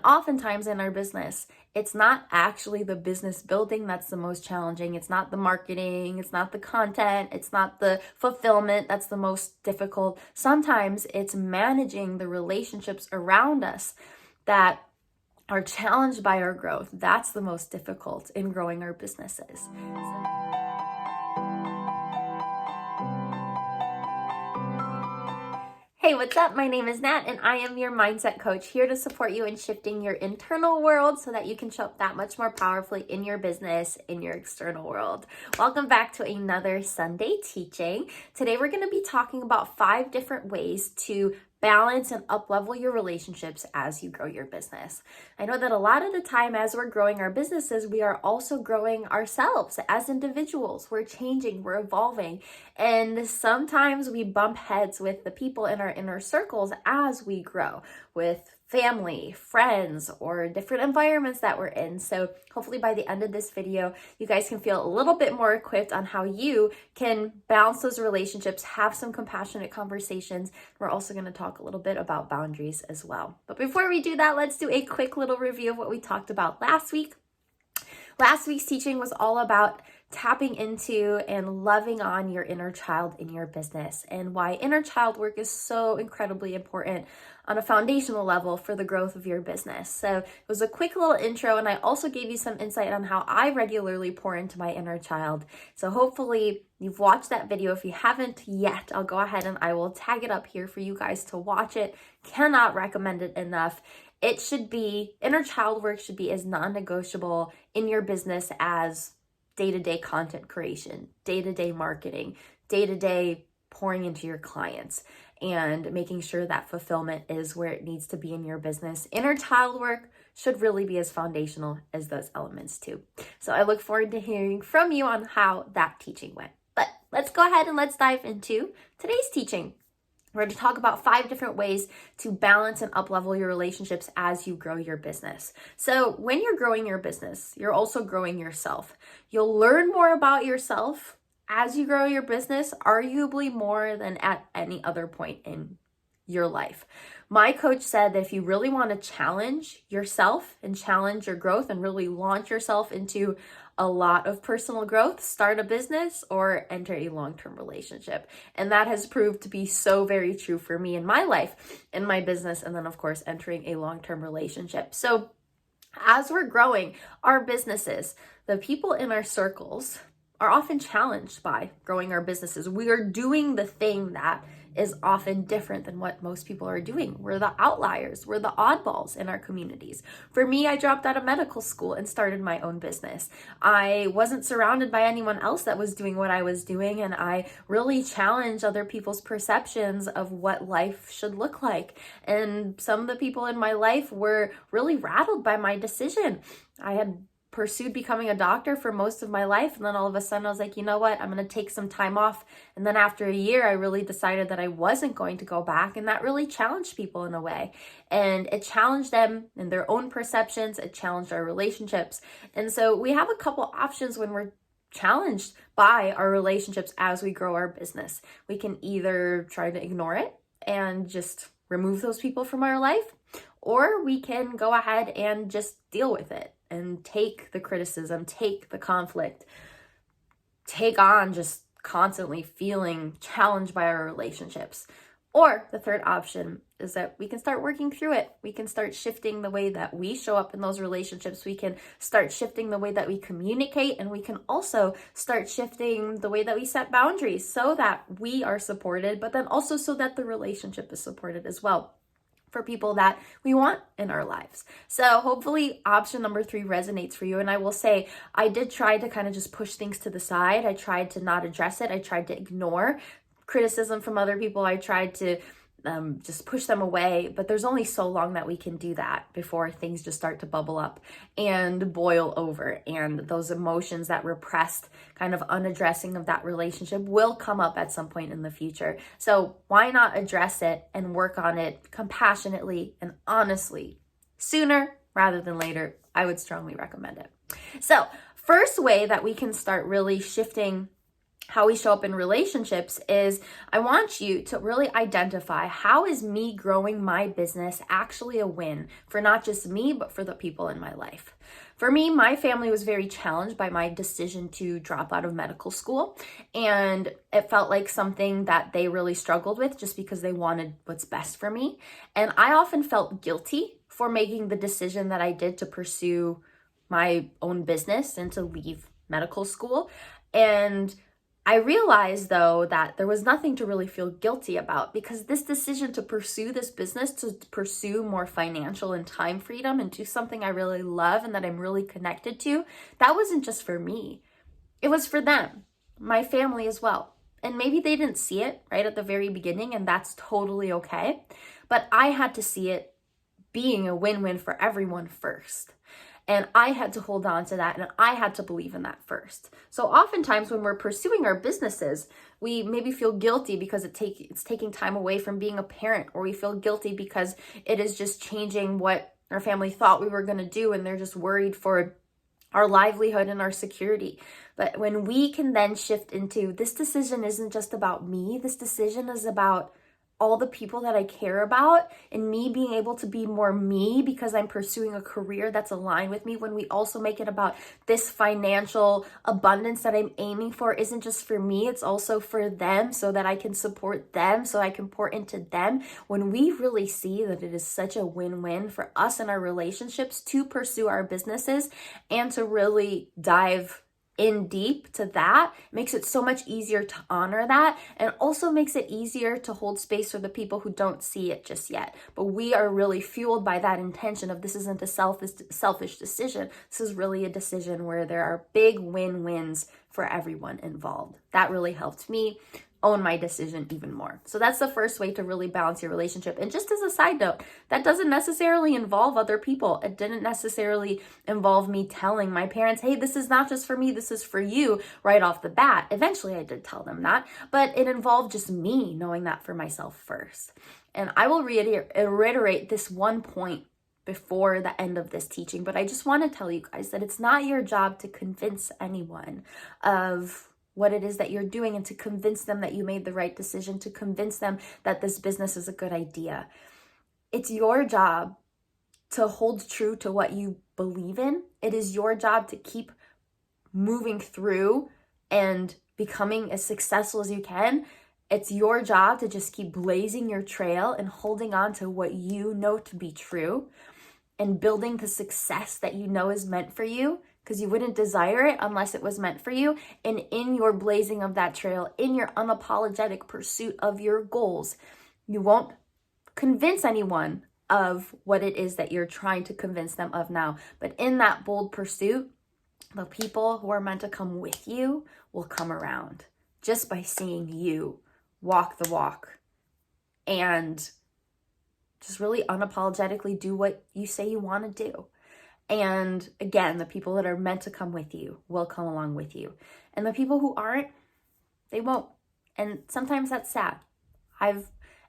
Oftentimes in our business, it's not actually the business building that's the most challenging. It's not the marketing, it's not the content, it's not the fulfillment that's the most difficult. Sometimes it's managing the relationships around us that are challenged by our growth. That's the most difficult in growing our businesses. Hey, what's up? My name is Nat, and I am your mindset coach here to support you in shifting your internal world so that you can show up that much more powerfully in your business, in your external world. Welcome back to another Sunday teaching. Today, we're going to be talking about 5 different ways to balance and up-level your relationships as you grow your business. I know that a lot of the time as we're growing our businesses, we are also growing ourselves as individuals. We're changing, we're evolving, and sometimes we bump heads with the people in our inner circles as we grow, with family, friends, or different environments that we're in. So hopefully by the end of this video, you guys can feel a little bit more equipped on how you can balance those relationships, have some compassionate conversations. We're also going to talk a little bit about boundaries as well. But before we do that, let's do a quick little review of what we talked about last week. Last week's teaching was all about tapping into and loving on your inner child in your business and why inner child work is so incredibly important on a foundational level for the growth of your business. So it was a quick little intro, and I also gave you some insight on how I regularly pour into my inner child. So hopefully you've watched that video. If you haven't yet, I'll go ahead and I will tag it up here for you guys to watch it. Cannot recommend it enough. It should be, inner child work should be as non-negotiable in your business as day-to-day content creation, day-to-day marketing, day-to-day pouring into your clients, and making sure that fulfillment is where it needs to be in your business. Inner child work should really be as foundational as those elements too. So I look forward to hearing from you on how that teaching went. But let's go ahead and let's dive into today's teaching. We're going to talk about 5 different ways to balance and up-level your relationships as you grow your business. So when you're growing your business, you're also growing yourself. You'll learn more about yourself as you grow your business, arguably more than at any other point in your life. My coach said that if you really want to challenge yourself and challenge your growth and really launch yourself into a lot of personal growth, start a business or enter a long-term relationship. And that has proved to be so very true for me in my life, in my business, and then of course, entering a long-term relationship. So as we're growing our businesses, the people in our circles are often challenged by growing our businesses. We are doing the thing that is often different than what most people are doing. We're the outliers. We're the oddballs in our communities. For me, I dropped out of medical school and started my own business. I wasn't surrounded by anyone else that was doing what I was doing, and I really challenged other people's perceptions of what life should look like. And some of the people in my life were really rattled by my decision. I had pursued becoming a doctor for most of my life, and then all of a sudden I was like, you know what, I'm going to take some time off. And then after a year, I really decided that I wasn't going to go back, and that really challenged people in a way. And it challenged them in their own perceptions. It challenged our relationships. And so we have a couple options when we're challenged by our relationships as we grow our business. We can either try to ignore it and just remove those people from our life, or we can go ahead and just deal with it and take the criticism, take the conflict, take on just constantly feeling challenged by our relationships. Or the third option is that we can start working through it. We can start shifting the way that we show up in those relationships. We can start shifting the way that we communicate, and we can also start shifting the way that we set boundaries so that we are supported, but then also so that the relationship is supported as well for people that we want in our lives. So hopefully option number 3 resonates for you. And I will say, I did try to kind of just push things to the side. I tried to not address it. I tried to ignore criticism from other people. I tried to just push them away, but there's only so long that we can do that before things just start to bubble up and boil over, and those emotions, that repressed kind of unaddressing of that relationship will come up at some point in the future. So why not address it and work on it compassionately and honestly sooner rather than later? I would strongly recommend it. So first way that we can start really shifting how we show up in relationships is I want you to really identify, how is me growing my business actually a win for not just me, but for the people in my life? For me, my family was very challenged by my decision to drop out of medical school. And it felt like something that they really struggled with just because they wanted what's best for me. And I often felt guilty for making the decision that I did to pursue my own business and to leave medical school. And I realized, though, that there was nothing to really feel guilty about, because this decision to pursue this business, to pursue more financial and time freedom and do something I really love and that I'm really connected to, that wasn't just for me. It was for them, my family as well. And maybe they didn't see it right at the very beginning, and that's totally okay. But I had to see it being a win-win for everyone first. And I had to hold on to that, and I had to believe in that first. So oftentimes when we're pursuing our businesses, we maybe feel guilty because it's taking time away from being a parent, or we feel guilty because it is just changing what our family thought we were going to do, and they're just worried for our livelihood and our security. But when we can then shift into, this decision isn't just about me, this decision is about all the people that I care about, and me being able to be more me because I'm pursuing a career that's aligned with me. When we also make it about this financial abundance that I'm aiming for isn't just for me, it's also for them, so that I can support them, so I can pour into them. When we really see that it is such a win-win for us and our relationships to pursue our businesses and to really dive in deep to that, makes it so much easier to honor that, and also makes it easier to hold space for the people who don't see it just yet. But we are really fueled by that intention of, this isn't a selfish decision. This is really a decision where there are big win-wins for everyone involved. That really helped me own my decision even more. So that's the first way to really balance your relationship. And just as a side note, that doesn't necessarily involve other people. It didn't necessarily involve me telling my parents, hey, this is not just for me, this is for you, right off the bat. Eventually I did tell them that, but it involved just me knowing that for myself first. And I will reiterate this one point before the end of this teaching, but I just want to tell you guys that it's not your job to convince anyone of what it is that you're doing, and to convince them that you made the right decision, to convince them that this business is a good idea. It's your job to hold true to what you believe in. It is your job to keep moving through and becoming as successful as you can. It's your job to just keep blazing your trail and holding on to what you know to be true and building the success that you know is meant for you, because you wouldn't desire it unless it was meant for you. And in your blazing of that trail, in your unapologetic pursuit of your goals, you won't convince anyone of what it is that you're trying to convince them of now. But in that bold pursuit, the people who are meant to come with you will come around just by seeing you walk the walk and just really unapologetically do what you say you want to do. And again, the people that are meant to come with you will come along with you. And the people who aren't, they won't. And sometimes that's sad. I've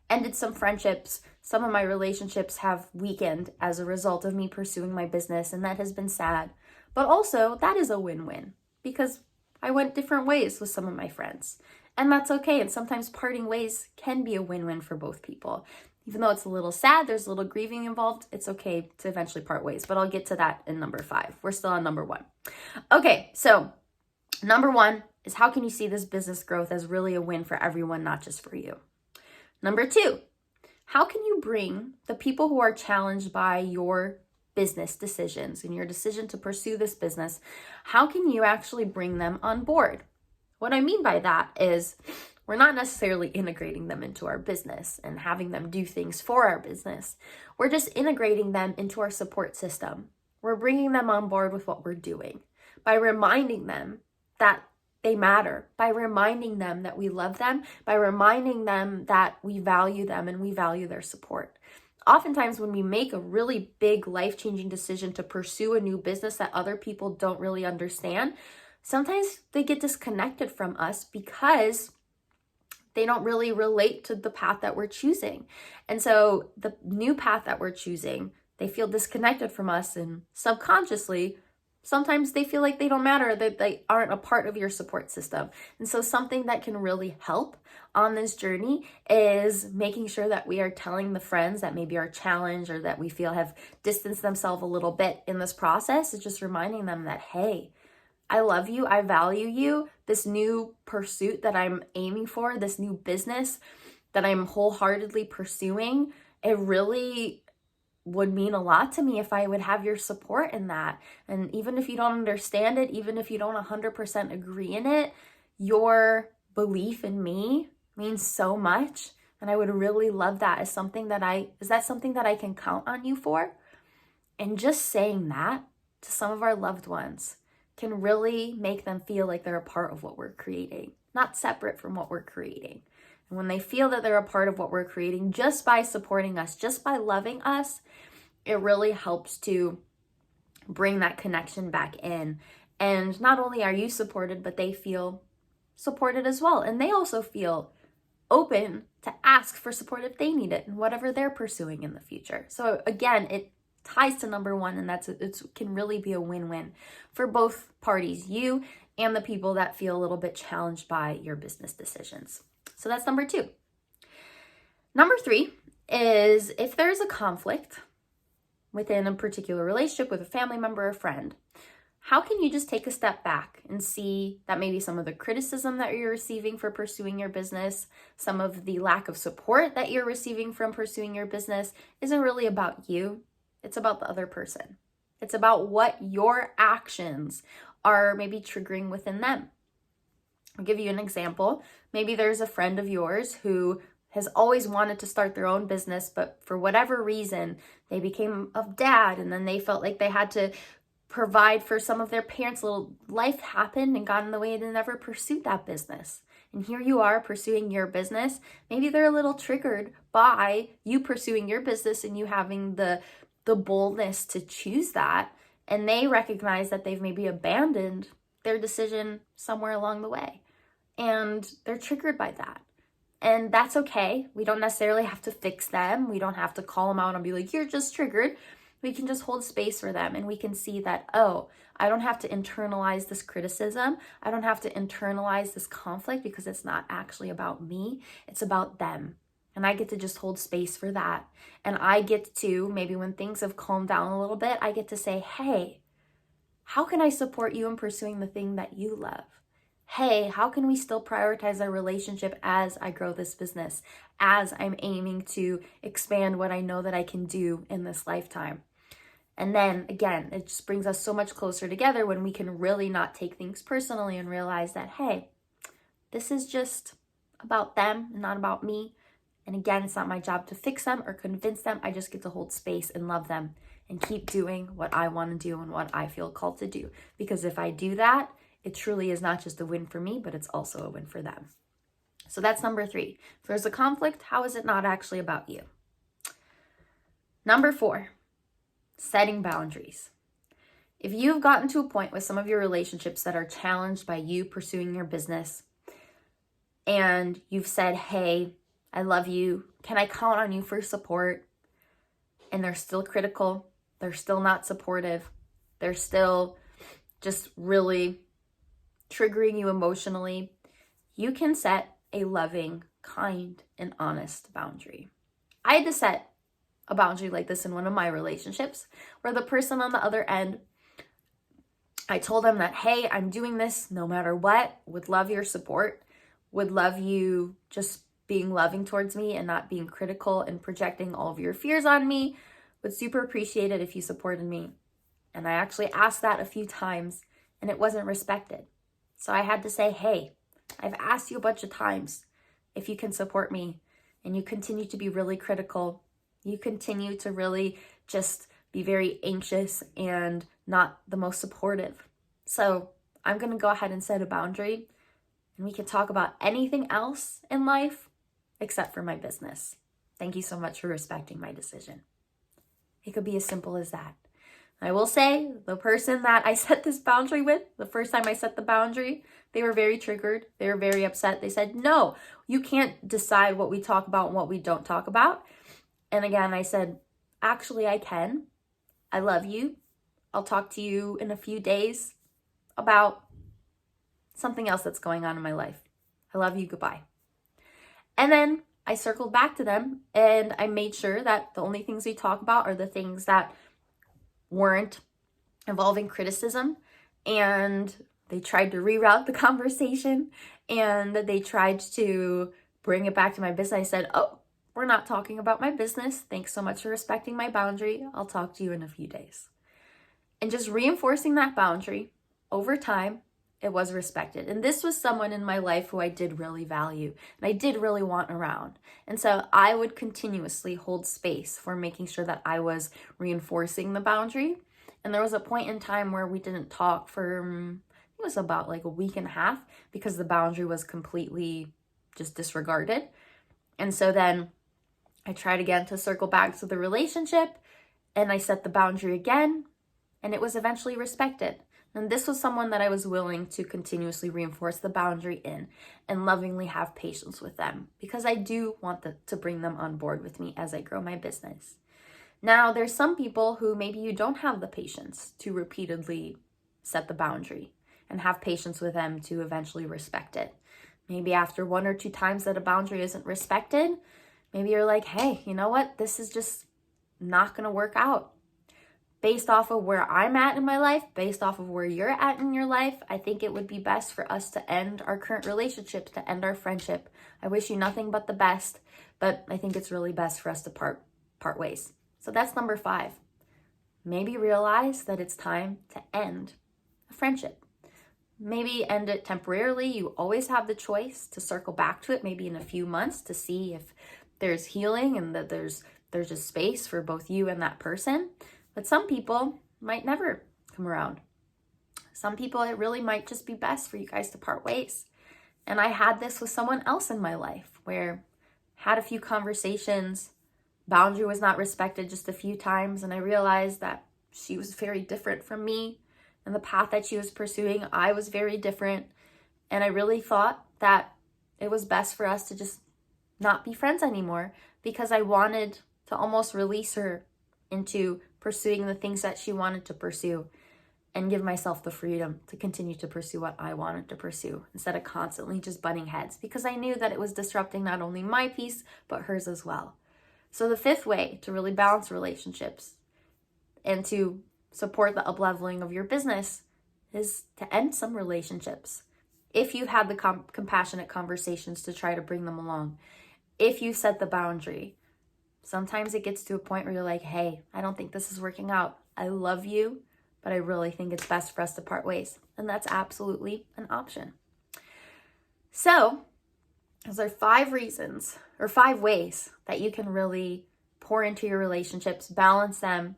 ended some friendships. Some of my relationships have weakened as a result of me pursuing my business, and that has been sad. But also, that is a win-win, because I went different ways with some of my friends. And that's okay. And sometimes parting ways can be a win-win for both people. Even though it's a little sad, there's a little grieving involved, it's okay to eventually part ways. But I'll get to that in number 5. We're still on number 1. Okay, so number 1 is, how can you see this business growth as really a win for everyone, not just for you? Number 2, how can you bring the people who are challenged by your business decisions and your decision to pursue this business, how can you actually bring them on board? What I mean by that is, we're not necessarily integrating them into our business and having them do things for our business. We're just integrating them into our support system. We're bringing them on board with what we're doing by reminding them that they matter, by reminding them that we love them, by reminding them that we value them and we value their support. Oftentimes when we make a really big life-changing decision to pursue a new business that other people don't really understand, sometimes they get disconnected from us because they don't really relate to the path that we're choosing. And so the new path that we're choosing, they feel disconnected from us, and subconsciously, Sometimes they feel like they don't matter, that they aren't a part of your support system. And so something that can really help on this journey is making sure that we are telling the friends that maybe are challenged or that we feel have distanced themselves a little bit in this process, is just reminding them that, hey, I love you, I value you. This new pursuit that I'm aiming for, this new business that I'm wholeheartedly pursuing, it really would mean a lot to me if I would have your support in that. And even if you don't understand it, even if you don't 100% agree in it, your belief in me means so much. And I would really love that. Is that something that I can count on you for? And just saying that to some of our loved ones can really make them feel like they're a part of what we're creating, not separate from what we're creating. And when they feel that they're a part of what we're creating, just by supporting us, just by loving us, it really helps to bring that connection back in. And not only are you supported, but they feel supported as well. And they also feel open to ask for support if they need it and whatever they're pursuing in the future. So again, it ties to number one, and it can really be a win-win for both parties, you and the people that feel a little bit challenged by your business decisions. So that's number two. Number three is if there's a conflict within a particular relationship with a family member or friend, how can you just take a step back and see that maybe some of the criticism that you're receiving for pursuing your business, some of the lack of support that you're receiving from pursuing your business isn't really about you. It's about the other person. It's about what your actions are maybe triggering within them. I'll give you an example. Maybe there's a friend of yours who has always wanted to start their own business, but for whatever reason, they became a dad and then they felt like they had to provide for some of their parents. Little life happened and got in the way and they never pursued that business. And here you are pursuing your business. Maybe they're a little triggered by you pursuing your business and you having the boldness to choose that. And they recognize that they've maybe abandoned their decision somewhere along the way. And they're triggered by that. And that's okay. We don't necessarily have to fix them. We don't have to call them out and be like, you're just triggered. We can just hold space for them and we can see that, oh, I don't have to internalize this criticism. I don't have to internalize this conflict because it's not actually about me. It's about them. And I get to just hold space for that. And I get to, maybe when things have calmed down a little bit, I get to say, hey, how can I support you in pursuing the thing that you love? Hey, how can we still prioritize our relationship as I grow this business, as I'm aiming to expand what I know that I can do in this lifetime? And then again, it just brings us so much closer together when we can really not take things personally and realize that, hey, this is just about them and not about me. And again, it's not my job to fix them or convince them. I just get to hold space and love them and keep doing what I want to do and what I feel called to do. Because if I do that, it truly is not just a win for me, but it's also a win for them. So that's number three. If there's a conflict, how is it not actually about you? Number four, setting boundaries. If you've gotten to a point with some of your relationships that are challenged by you pursuing your business, and you've said, hey, I love you, can I count on you for support? And they're still critical, they're still not supportive, they're still just really triggering you emotionally, you can set a loving, kind, and honest boundary. I had to set a boundary like this in one of my relationships where the person on the other end, I told them that, hey, I'm doing this no matter what, would love your support, would love you just being loving towards me and not being critical and projecting all of your fears on me, would super appreciate it if you supported me. And I actually asked that a few times and it wasn't respected. So I had to say, hey, I've asked you a bunch of times if you can support me, and you continue to be really critical. You continue to really just be very anxious and not the most supportive. So I'm going to go ahead and set a boundary, and we can talk about anything else in life except for my business. Thank you so much for respecting my decision. It could be as simple as that. I will say, the person that I set this boundary with, the first time I set the boundary, they were very triggered. They were very upset. They said, no, you can't decide what we talk about and what we don't talk about. And again, I said, actually, I can. I love you. I'll talk to you in a few days about something else that's going on in my life. I love you. Goodbye. And then I circled back to them and I made sure that the only things we talk about are the things that weren't involving criticism. And they tried to reroute the conversation and they tried to bring it back to my business. I said, oh, we're not talking about my business. Thanks so much for respecting my boundary. I'll talk to you in a few days. And just reinforcing that boundary over time, it was respected. And this was someone in my life who I did really value and I did really want around. And so I would continuously hold space for making sure that I was reinforcing the boundary. And there was a point in time where we didn't talk for, it was about like a week and a half because the boundary was completely just disregarded. And so then I tried again to circle back to the relationship and I set the boundary again and it was eventually respected. And this was someone that I was willing to continuously reinforce the boundary in and lovingly have patience with them because I do want to bring them on board with me as I grow my business. Now, there's some people who maybe you don't have the patience to repeatedly set the boundary and have patience with them to eventually respect it. Maybe after 1 or 2 times that a boundary isn't respected, maybe you're like, hey, you know what? This is just not going to work out. Based off of where I'm at in my life, based off of where you're at in your life, I think it would be best for us to end our current relationships, to end our friendship. I wish you nothing but the best, but I think it's really best for us to part ways. So that's number 5. Maybe realize that it's time to end a friendship. Maybe end it temporarily. You always have the choice to circle back to it, maybe in a few months to see if there's healing and that there's just space for both you and that person. But some people might never come around. Some people, it really might just be best for you guys to part ways. And I had this with someone else in my life where had a few conversations, boundary was not respected just a few times. And I realized that she was very different from me and the path that she was pursuing, I was very different. And I really thought that it was best for us to just not be friends anymore because I wanted to almost release her into pursuing the things that she wanted to pursue and give myself the freedom to continue to pursue what I wanted to pursue instead of constantly just butting heads because I knew that it was disrupting not only my peace, but hers as well. So the 5th way to really balance relationships and to support the up-leveling of your business is to end some relationships. If you've had the compassionate conversations to try to bring them along, if you set the boundary, sometimes it gets to a point where you're like, hey, I don't think this is working out. I love you, but I really think it's best for us to part ways. And that's absolutely an option. So those are 5 reasons or 5 ways that you can really pour into your relationships, balance them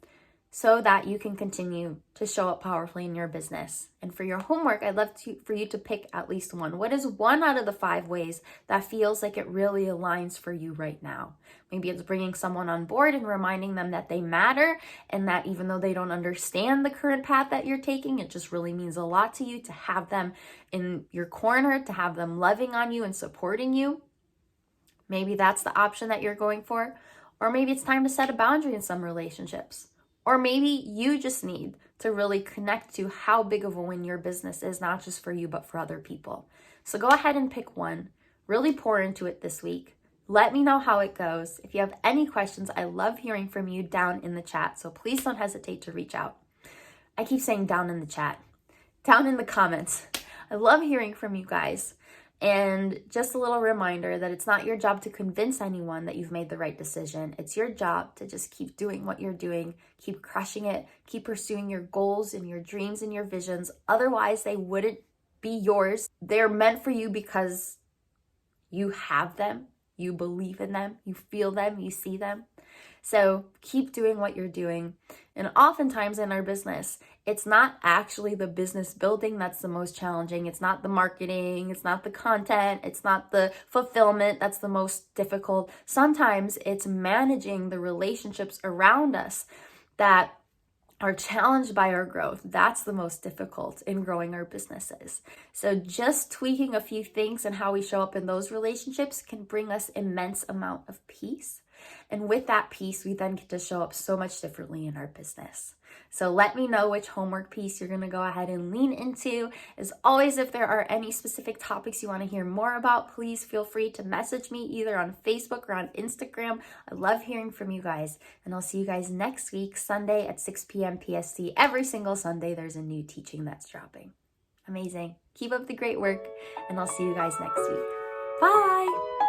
so that you can continue to show up powerfully in your business. And for your homework, I'd love for you to pick at least one. What is one out of the 5 ways that feels like it really aligns for you right now? Maybe it's bringing someone on board and reminding them that they matter and that even though they don't understand the current path that you're taking, it just really means a lot to you to have them in your corner, to have them loving on you and supporting you. Maybe that's the option that you're going for. Or maybe it's time to set a boundary in some relationships. Or maybe you just need to really connect to how big of a win your business is, not just for you, but for other people. So go ahead and pick one. Really pour into it this week. Let me know how it goes. If you have any questions, I love hearing from you down in the chat. So please don't hesitate to reach out. I keep saying down in the chat, down in the comments. I love hearing from you guys. And just a little reminder that it's not your job to convince anyone that you've made the right decision. It's your job to just keep doing what you're doing, keep crushing it, keep pursuing your goals and your dreams and your visions. Otherwise, they wouldn't be yours. They're meant for you because you have them, you believe in them, you feel them, you see them. So keep doing what you're doing. And oftentimes in our business, it's not actually the business building that's the most challenging. It's not the marketing. It's not the content. It's not the fulfillment that's the most difficult. Sometimes it's managing the relationships around us that are challenged by our growth. That's the most difficult in growing our businesses. So just tweaking a few things and how we show up in those relationships can bring us immense amount of peace. And with that piece, we then get to show up so much differently in our business. So let me know which homework piece you're going to go ahead and lean into. As always, if there are any specific topics you want to hear more about, please feel free to message me either on Facebook or on Instagram. I love hearing from you guys. And I'll see you guys next week, Sunday at 6 p.m. PST. Every single Sunday, there's a new teaching that's dropping. Amazing. Keep up the great work, and I'll see you guys next week. Bye.